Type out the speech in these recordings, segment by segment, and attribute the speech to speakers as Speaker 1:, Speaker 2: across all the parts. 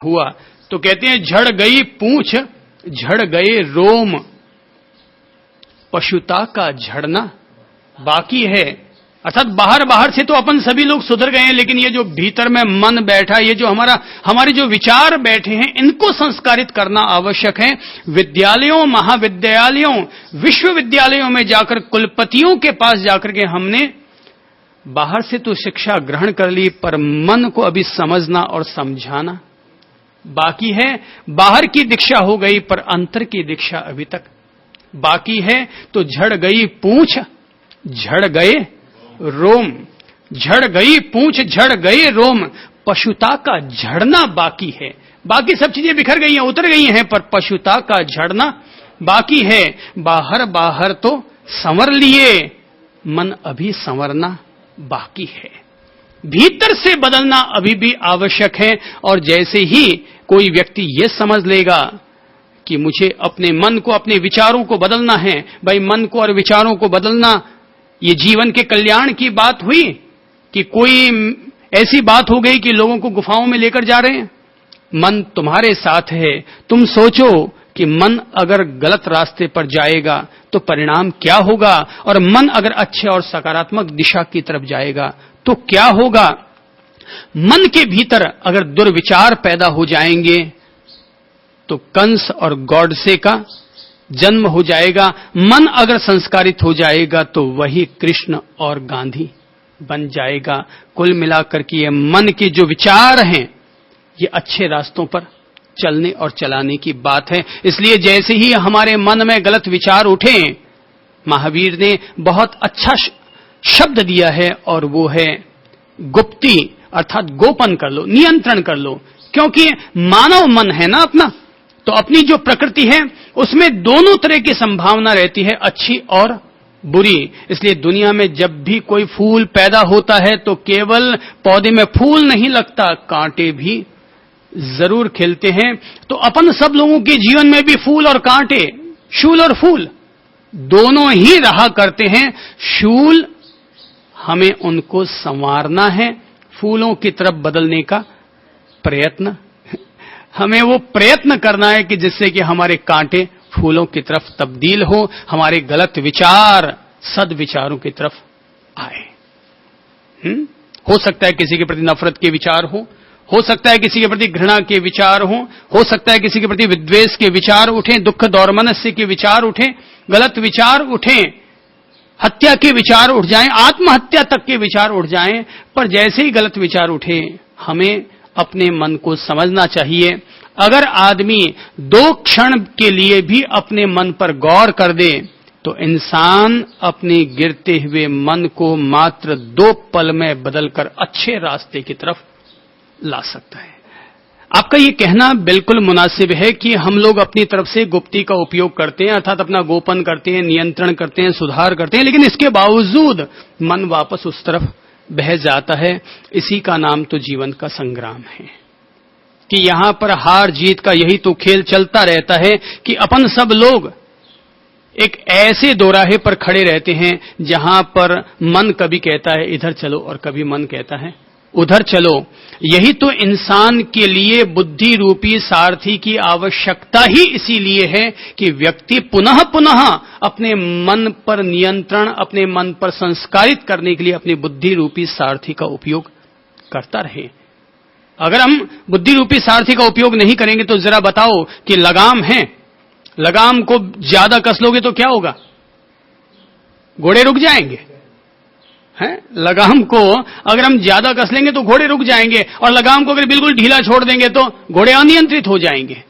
Speaker 1: हुआ तो कहते हैं झड़ गई पूंछ, झड़ गए रोम, पशुता का झड़ना बाकी है। अर्थात बाहर से तो अपन सभी लोग सुधर गए हैं, लेकिन ये जो भीतर में मन बैठा, ये जो हमारे जो विचार बैठे हैं, इनको संस्कारित करना आवश्यक है। विद्यालयों, महाविद्यालयों, विश्वविद्यालयों में जाकर, कुलपतियों के पास जाकर के हमने बाहर से तो शिक्षा ग्रहण कर ली, पर मन को अभी समझना और समझाना बाकी है। बाहर की दीक्षा हो गई, पर अंतर की दीक्षा अभी तक बाकी है। तो झड़ गई पूंछ, झड़ गए रोम, झड़ गई पूंछ, झड़ गए रोम, पशुता का झड़ना बाकी है। बाकी सब चीजें बिखर गई हैं, उतर गई हैं, पर पशुता का झड़ना बाकी है। बाहर तो संवर लिए, मन अभी संवरना बाकी है। भीतर से बदलना अभी भी आवश्यक है। और जैसे ही कोई व्यक्ति ये समझ लेगा कि मुझे अपने मन को, अपने विचारों को बदलना है, भाई मन को और विचारों को बदलना ये जीवन के कल्याण की बात हुई कि कोई ऐसी बात हो गई कि लोगों को गुफाओं में लेकर जा रहे हैं। मन तुम्हारे साथ है। तुम सोचो कि मन अगर गलत रास्ते पर जाएगा तो परिणाम क्या होगा, और मन अगर अच्छे और सकारात्मक दिशा की तरफ जाएगा तो क्या होगा। मन के भीतर अगर दुर्विचार पैदा हो जाएंगे तो कंस और गॉडसे का जन्म हो जाएगा। मन अगर संस्कारित हो जाएगा तो वही कृष्ण और गांधी बन जाएगा। कुल मिलाकर के ये मन के जो विचार हैं, ये अच्छे रास्तों पर चलने और चलाने की बात है। इसलिए जैसे ही हमारे मन में गलत विचार उठे, महावीर ने बहुत अच्छा शब्द दिया है, और वो है गुप्ती, अर्थात गोपन कर लो, नियंत्रण कर लो। क्योंकि मानव मन है ना अपना, तो अपनी जो प्रकृति है उसमें दोनों तरह की संभावना रहती है, अच्छी और बुरी। इसलिए दुनिया में जब भी कोई फूल पैदा होता है तो केवल पौधे में फूल नहीं लगता, कांटे भी जरूर खिलते हैं। तो अपन सब लोगों के जीवन में भी फूल और कांटे, शूल और फूल दोनों ही रहा करते हैं। शूल हमें उनको संवारना है, फूलों की तरफ बदलने का प्रयत्न हमें वो प्रयत्न करना है कि जिससे कि हमारे कांटे फूलों की तरफ तब्दील हो, हमारे गलत विचार सद्विचारों की तरफ आए। हो सकता है किसी के प्रति नफरत के विचार हो सकता है किसी के प्रति घृणा के विचार हो सकता है किसी के प्रति विद्वेष के विचार उठें, दुख दौर्मनस्य के विचार उठें, गलत विचार उठें, हत्या के विचार उठ जाएं, आत्महत्या तक के विचार उठ जाएं। पर जैसे ही गलत विचार उठे, हमें अपने मन को समझना चाहिए। अगर आदमी 2 क्षण के लिए भी अपने मन पर गौर कर दे तो इंसान अपने गिरते हुए मन को मात्र 2 पल में बदलकर अच्छे रास्ते की तरफ ला सकता है। आपका ये कहना बिल्कुल मुनासिब है कि हम लोग अपनी तरफ से गुप्ती का उपयोग करते हैं, अर्थात अपना गोपन करते हैं, नियंत्रण करते हैं, सुधार करते हैं, लेकिन इसके बावजूद मन वापस उस तरफ बह जाता है। इसी का नाम तो जीवन का संग्राम है कि यहां पर हार जीत का यही तो खेल चलता रहता है कि अपन सब लोग एक ऐसे दोराहे पर खड़े रहते हैं जहां पर मन कभी कहता है इधर चलो और कभी मन कहता है उधर चलो। यही तो इंसान के लिए बुद्धि रूपी सारथी की आवश्यकता ही इसीलिए है कि व्यक्ति पुनः पुनः अपने मन पर नियंत्रण, अपने मन पर संस्कारित करने के लिए अपनी बुद्धि रूपी सारथी का उपयोग करता रहे। अगर हम बुद्धि रूपी सारथी का उपयोग नहीं करेंगे तो जरा बताओ कि लगाम है, लगाम को ज्यादा कस लोगे तो क्या होगा? घोड़े रुक जाएंगे हैं? लगाम को अगर हम ज्यादा कस लेंगे तो घोड़े रुक जाएंगे, और लगाम को अगर बिल्कुल ढीला छोड़ देंगे तो घोड़े अनियंत्रित हो जाएंगे।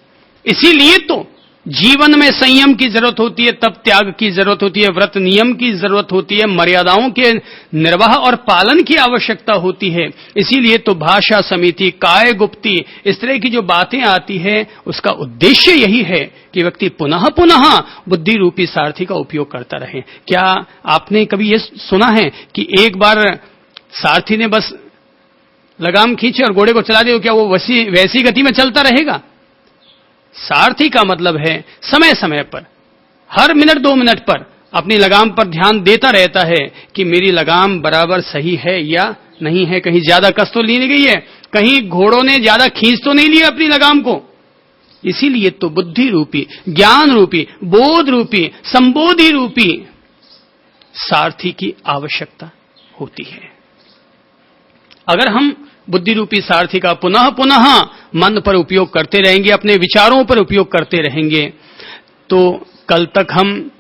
Speaker 1: इसीलिए तो जीवन में संयम की जरूरत होती है, तब त्याग की जरूरत होती है, व्रत नियम की जरूरत होती है, मर्यादाओं के निर्वाह और पालन की आवश्यकता होती है। इसीलिए तो भाषा समिति, काय गुप्ती, इस तरह की जो बातें आती है उसका उद्देश्य यही है कि व्यक्ति पुनः पुनः बुद्धि रूपी सारथी का उपयोग करता रहे। क्या आपने कभी ये सुना है कि एक बार सारथी ने बस लगाम खींचे और घोड़े को चला दिया, क्या वो वैसी गति में चलता रहेगा? सारथी का मतलब है समय समय पर, हर मिनट 2 मिनट पर अपनी लगाम पर ध्यान देता रहता है कि मेरी लगाम बराबर सही है या नहीं है, कहीं ज्यादा कस तो ली नहीं गई है, कहीं घोड़ों ने ज्यादा खींच तो नहीं लिया अपनी लगाम को। इसीलिए तो बुद्धि रूपी, ज्ञान रूपी, बोध रूपी, संबोधि रूपी सारथी की आवश्यकता होती है। अगर हम बुद्धि रूपी सारथी का पुनः पुनः मन पर उपयोग करते रहेंगे, अपने विचारों पर उपयोग करते रहेंगे, तो कल तक हम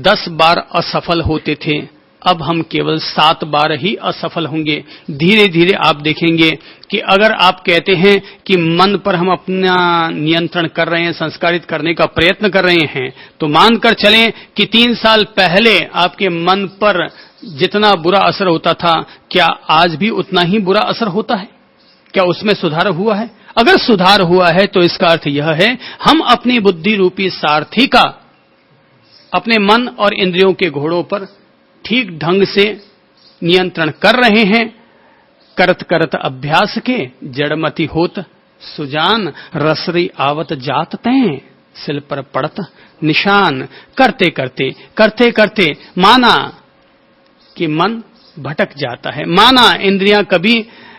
Speaker 1: 10 बार असफल होते थे, अब हम केवल 7 बार ही असफल होंगे। धीरे धीरे आप देखेंगे कि अगर आप कहते हैं कि मन पर हम अपना नियंत्रण कर रहे हैं, संस्कारित करने का प्रयत्न कर रहे हैं, तो मानकर चलें कि 3 साल पहले आपके मन पर जितना बुरा असर होता था, क्या आज भी उतना ही बुरा असर होता है? क्या उसमें सुधार हुआ है? अगर सुधार हुआ है तो इसका अर्थ यह है हम अपनी बुद्धि रूपी सारथी का अपने मन और इंद्रियों के घोड़ों पर ठीक ढंग से नियंत्रण कर रहे हैं। करत करत अभ्यास के जड़मति होत सुजान, रसरी आवत जात तैं सिल पर पड़त निशान। करते करते करते करते माना कि मन भटक जाता है, माना इंद्रियां कभी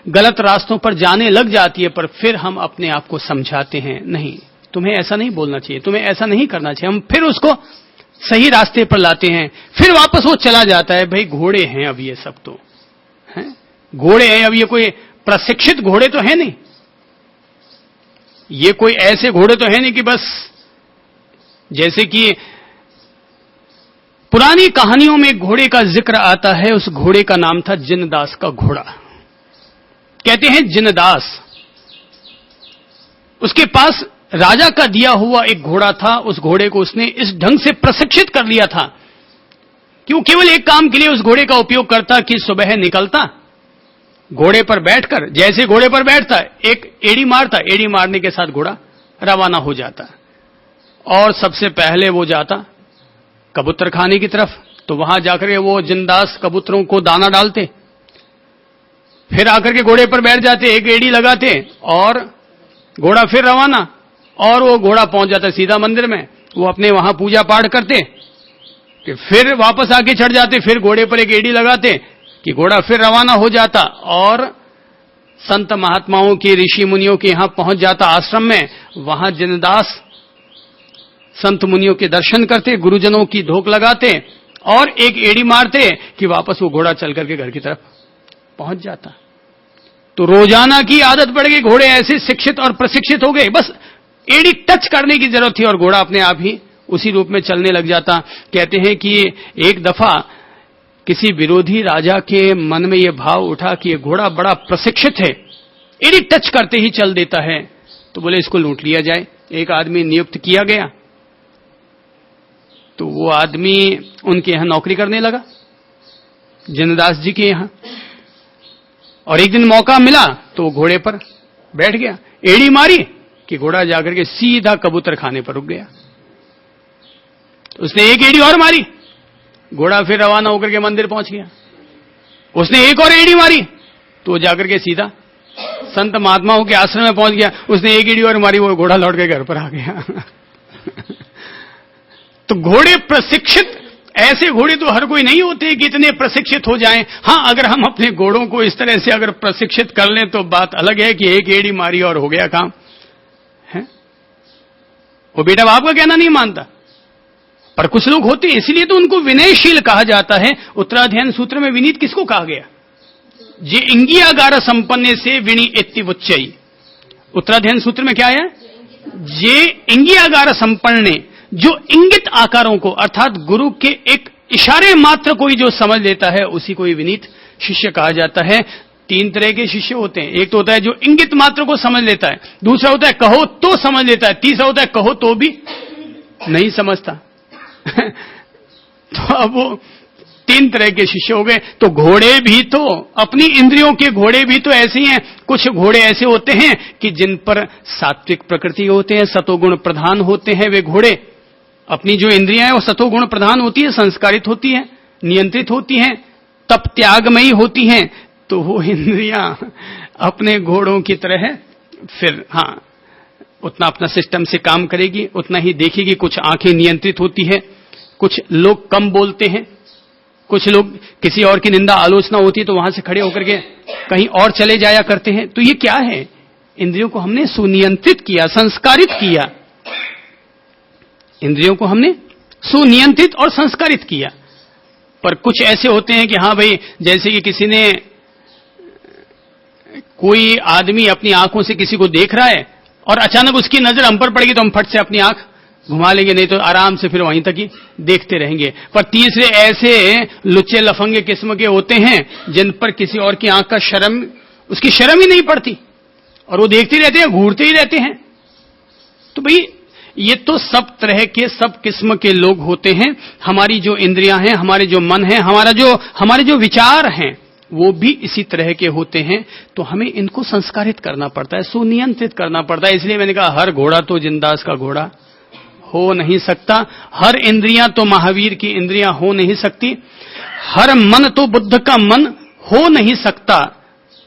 Speaker 1: गलत रास्तों पर जाने लग जाती है, पर फिर हम अपने आप को समझाते हैं, नहीं तुम्हें ऐसा नहीं बोलना चाहिए, तुम्हें ऐसा नहीं करना चाहिए। हम फिर उसको सही रास्ते पर लाते हैं, फिर वापस वो चला जाता है। भाई घोड़े हैं अब, ये सब तो हैं, घोड़े हैं अब, ये कोई प्रशिक्षित घोड़े तो है नहीं, ये कोई ऐसे घोड़े तो है नहीं कि बस जैसे कि पुरानी कहानियों में घोड़े का जिक्र आता है, उस घोड़े का नाम था जिनदास का घोड़ा। कहते हैं जिनदास, उसके पास राजा का दिया हुआ एक घोड़ा था। उस घोड़े को उसने इस ढंग से प्रशिक्षित कर लिया था कि वो केवल एक काम के लिए उस घोड़े का उपयोग करता कि सुबह निकलता, घोड़े पर बैठकर, जैसे घोड़े पर बैठता एक एड़ी मारता, एड़ी मारने के साथ घोड़ा रवाना हो जाता और सबसे पहले वो जाता कबूतर खाने की तरफ। तो वहां जाकर के वो जिनदास कबूतरों को दाना डालते, फिर आकर के घोड़े पर बैठ जाते, एक एड़ी लगाते और घोड़ा फिर रवाना, और वो घोड़ा पहुंच जाता सीधा मंदिर में। वो अपने वहां पूजा पाठ करते कि फिर वापस आके चढ़ जाते, फिर घोड़े पर एक एड़ी लगाते कि घोड़ा फिर रवाना हो जाता और संत महात्माओं के, ऋषि मुनियों के यहां पहुंच जाता आश्रम में। वहां जिनदास संत मुनियों के दर्शन करते, गुरुजनों की धोख लगाते और एक एड़ी मारते कि वापस वो घोड़ा चल करके घर की तरफ पहुंच जाता। तो रोजाना की आदत पड़ गई, घोड़े ऐसे शिक्षित और प्रशिक्षित हो गए, बस एड़ी टच करने की जरूरत थी और घोड़ा अपने आप ही उसी रूप में चलने लग जाता। कहते हैं कि एक दफा किसी विरोधी राजा के मन में यह भाव उठा कि यह घोड़ा बड़ा प्रशिक्षित है, एड़ी टच करते ही चल देता है, तो बोले इसको लूट लिया जाए। एक आदमी नियुक्त किया गया, तो वो आदमी उनके यहां नौकरी करने लगा, जिनदास जी के यहां। और एक दिन मौका मिला तो वो घोड़े पर बैठ गया, एड़ी मारी कि घोड़ा जाकर के सीधा कबूतर खाने पर रुक गया। उसने एक एड़ी और मारी, घोड़ा फिर रवाना होकर के मंदिर पहुंच गया। उसने एक और एड़ी मारी तो वो जाकर के सीधा संत महात्माओं के आश्रम में पहुंच गया। उसने एक एड़ी और मारी, वो घोड़ा लौट के घर पर आ गया। तो घोड़े प्रशिक्षित, ऐसे घोड़े तो हर कोई नहीं होते कि इतने प्रशिक्षित हो जाएं। हां, अगर हम अपने घोड़ों को इस तरह से अगर प्रशिक्षित कर लें तो बात अलग है कि एक एड़ी मारी और हो गया काम है। वो बेटा बाप का कहना नहीं मानता, पर कुछ लोग होते हैं, इसलिए तो उनको विनयशील कहा जाता है। उत्तराध्ययन सूत्र में विनीत किसको कहा गया? जे इंगियागार संपन्ने से विनी एत्तिवुच्चई। उत्तराध्ययन सूत्र में क्या है? जे इंगियागार संपन्ने, जो इंगित आकारों को अर्थात गुरु के एक इशारे मात्र कोई जो समझ लेता है उसी को विनीत शिष्य कहा जाता है। 3 तरह के शिष्य होते हैं। एक तो होता है जो इंगित मात्र को समझ लेता है, दूसरा होता है कहो तो समझ लेता है, तीसरा होता है कहो तो भी नहीं समझता। तो अब वो 3 तरह के शिष्य हो गए। तो घोड़े भी तो, अपनी इंद्रियों के घोड़े भी तो ऐसे ही हैं। कुछ घोड़े ऐसे होते हैं कि जिन पर सात्विक प्रकृति होते हैं, सतोगुण प्रधान होते हैं। वे घोड़े, अपनी जो इंद्रियां हैं वो सतोगुण प्रधान होती है, संस्कारित होती है, नियंत्रित होती हैं, तप त्यागमयी होती हैं। तो वो इंद्रियां अपने घोड़ों की तरह फिर हां उतना अपना सिस्टम से काम करेगी, उतना ही देखेगी। कुछ आंखें नियंत्रित होती है, कुछ लोग कम बोलते हैं कुछ लोग किसी और की निंदा आलोचना होती है तो वहां से खड़े होकर के कहीं और चले जाया करते हैं। तो ये क्या है? इंद्रियों को हमने सुनियंत्रित किया, संस्कारित किया। इंद्रियों को हमने सुनियंत्रित और संस्कारित किया। पर कुछ ऐसे होते हैं कि हां भाई, जैसे कि किसी ने, कोई आदमी अपनी आंखों से किसी को देख रहा है और अचानक उसकी नजर हम पर पड़ेगी तो हम फट से अपनी आंख घुमा लेंगे, नहीं तो आराम से फिर वहीं तक ही देखते रहेंगे। पर तीसरे ऐसे लुच्चे लफंगे किस्म के होते हैं जिन पर किसी और की आंख का शर्म, उसकी शर्म ही नहीं पड़ती और वो देखते रहते हैं, घूरते ही रहते हैं। तो भाई ये तो सब तरह के, सब किस्म के लोग होते हैं। हमारी जो इंद्रियां हैं, हमारे जो मन है, हमारे जो विचार हैं, वो भी इसी तरह के होते हैं। तो हमें इनको संस्कारित करना पड़ता है, सुनियंत्रित करना पड़ता है। इसलिए मैंने कहा, हर घोड़ा तो जिंदास का घोड़ा हो नहीं सकता, हर इंद्रियां तो महावीर की इंद्रियां हो नहीं सकती, हर मन तो बुद्ध का मन हो नहीं सकता।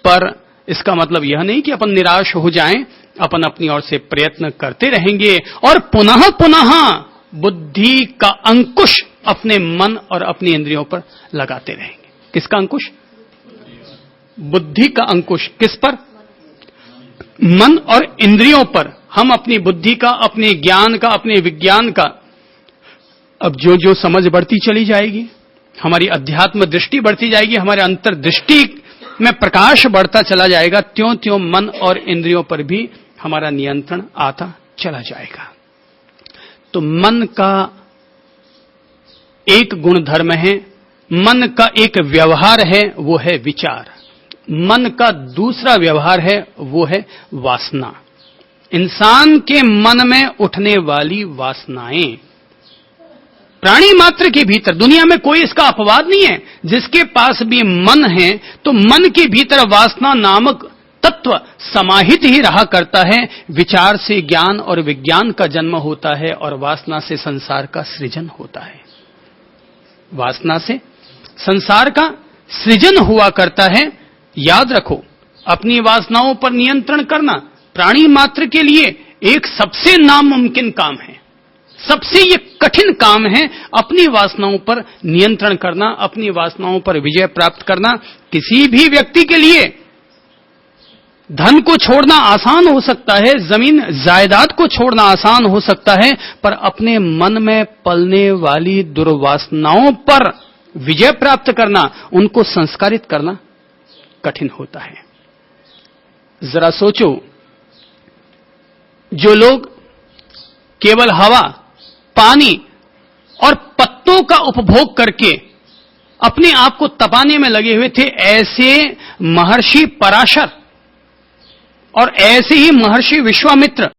Speaker 1: पर इसका मतलब यह नहीं कि अपन निराश हो जाएं, अपन अपनी ओर से प्रयत्न करते रहेंगे और पुनः पुनः बुद्धि का अंकुश अपने मन और अपनी इंद्रियों पर लगाते रहेंगे। किसका अंकुश? बुद्धि का अंकुश। किस पर? मन और इंद्रियों पर। हम अपनी बुद्धि का, अपने ज्ञान का, अपने विज्ञान का, अब जो जो समझ बढ़ती चली जाएगी, हमारी अध्यात्म दृष्टि बढ़ती जाएगी, हमारे अंतर्दृष्टि में प्रकाश बढ़ता चला जाएगा, त्यों त्यों मन और इंद्रियों पर भी हमारा नियंत्रण आता चला जाएगा। तो मन का एक गुणधर्म है, मन का एक व्यवहार है, वो है विचार। मन का दूसरा व्यवहार है, वो है वासना। इंसान के मन में उठने वाली वासनाएं, प्राणी मात्र के भीतर, दुनिया में कोई इसका अपवाद नहीं है, जिसके पास भी मन है तो मन के भीतर वासना नामक तत्व समाहित ही रहा करता है। विचार से ज्ञान और विज्ञान का जन्म होता है और वासना से संसार का सृजन होता है। वासना से संसार का सृजन हुआ करता है। याद रखो, अपनी वासनाओं पर नियंत्रण करना प्राणी मात्र के लिए एक सबसे नामुमकिन काम है, सबसे ये कठिन काम है। अपनी वासनाओं पर नियंत्रण करना, अपनी वासनाओं पर विजय प्राप्त करना। किसी भी व्यक्ति के लिए धन को छोड़ना आसान हो सकता है, जमीन जायदाद को छोड़ना आसान हो सकता है, पर अपने मन में पलने वाली दुर्वासनाओं पर विजय प्राप्त करना, उनको संस्कारित करना कठिन होता है। जरा सोचो, जो लोग केवल हवा, पानी और पत्तों का उपभोग करके अपने आप को तपाने में लगे हुए थे, ऐसे महर्षि पराशर और ऐसे ही महर्षि विश्वामित्र